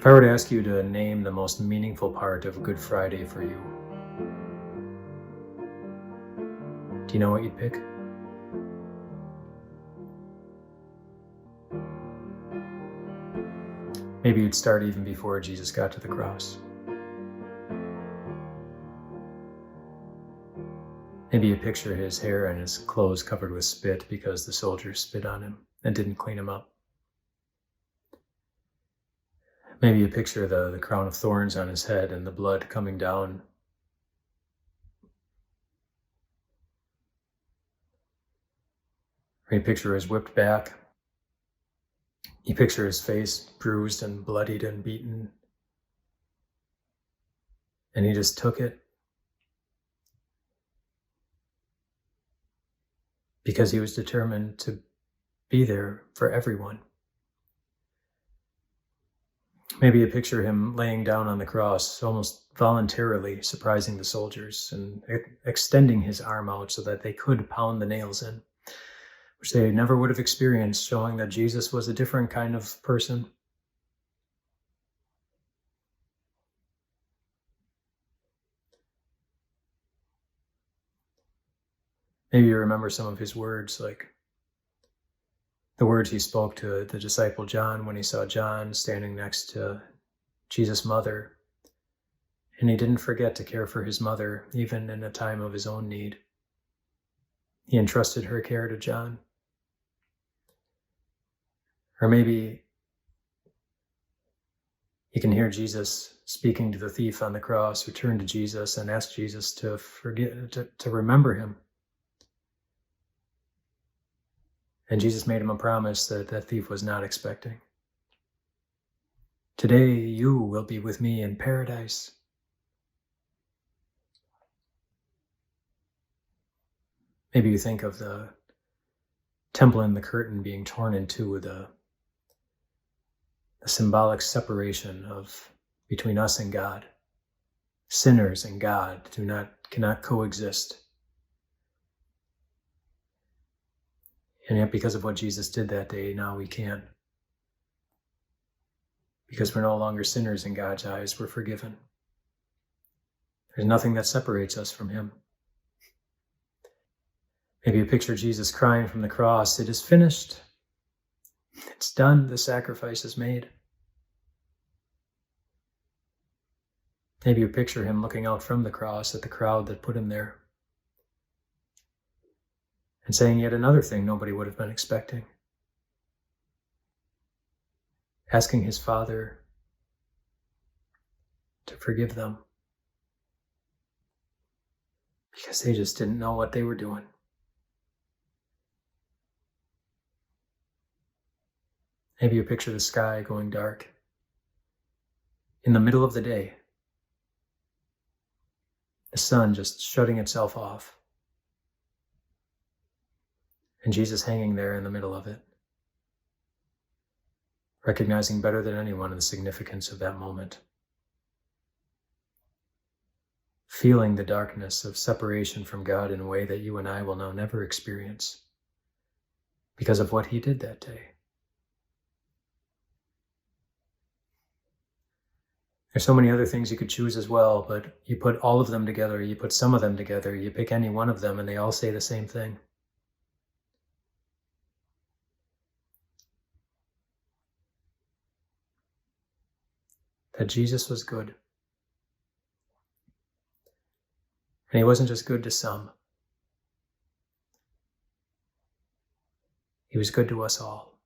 If I were to ask you to name the most meaningful part of Good Friday for you, do you know what you'd pick? Maybe you'd start even before Jesus got to the cross. Maybe you picture his hair and his clothes covered with spit because the soldiers spit on him and didn't clean him up. Maybe you picture the crown of thorns on his head and the blood coming down. Or you picture his whipped back. You picture his face bruised and bloodied and beaten. And he just took it because he was determined to be there for everyone. Maybe you picture him laying down on the cross, almost voluntarily surprising the soldiers and extending his arm out so that they could pound the nails in, which they never would have experienced, showing that Jesus was a different kind of person. Maybe you remember some of his words, like the words he spoke to the disciple John when he saw John standing next to Jesus' mother, and he didn't forget to care for his mother, even in a time of his own need. He entrusted her care to John. Or maybe you can hear Jesus speaking to the thief on the cross who turned to Jesus and asked Jesus to remember him. And Jesus made him a promise that that thief was not expecting. Today you will be with me in paradise. Maybe you think of the temple and the curtain being torn in two, the symbolic separation between us and God. Sinners and God cannot coexist. And yet, because of what Jesus did that day, now we can. Because we're no longer sinners in God's eyes, we're forgiven. There's nothing that separates us from him. Maybe you picture Jesus crying from the cross, "It is finished. It's done. The sacrifice is made." Maybe you picture him looking out from the cross at the crowd that put him there and saying yet another thing nobody would have been expecting. Asking his Father to forgive them because they just didn't know what they were doing. Maybe you picture the sky going dark in the middle of the day, the sun just shutting itself off, and Jesus hanging there in the middle of it, recognizing better than anyone the significance of that moment. Feeling the darkness of separation from God in a way that you and I will now never experience because of what he did that day. There's so many other things you could choose as well, but you put all of them together, you put some of them together, you pick any one of them, and they all say the same thing. That Jesus was good. And he wasn't just good to some. He was good to us all.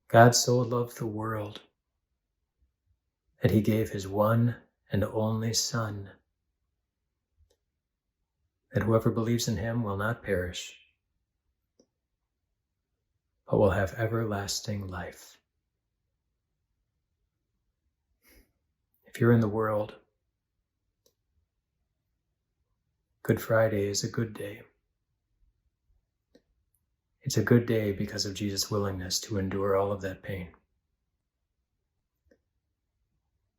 God so loved the world that he gave his one and only Son, that whoever believes in him will not perish, but will have everlasting life. If you're in the world, Good Friday is a good day. It's a good day because of Jesus' willingness to endure all of that pain.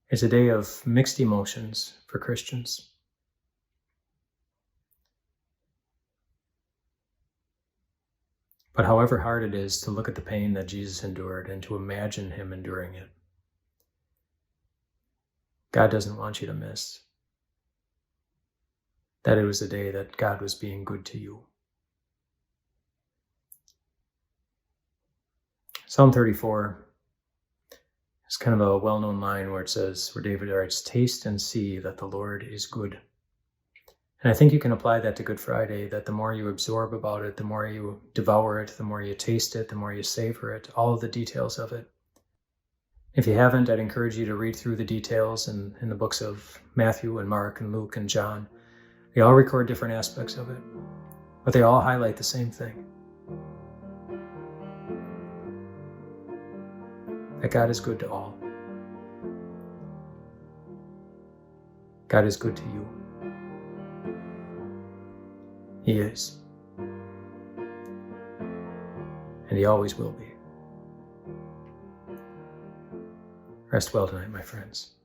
It's a day of mixed emotions for Christians. But however hard it is to look at the pain that Jesus endured and to imagine him enduring it, God doesn't want you to miss that it was a day that God was being good to you. Psalm 34 is kind of a well-known line where David writes, "Taste and see that the Lord is good." And I think you can apply that to Good Friday, that the more you absorb about it, the more you devour it, the more you taste it, the more you savor it, all of the details of it. If you haven't, I'd encourage you to read through the details in the books of Matthew and Mark and Luke and John. They all record different aspects of it, but they all highlight the same thing. That God is good to all. God is good to you. He is. And he always will be. Rest well tonight, my friends.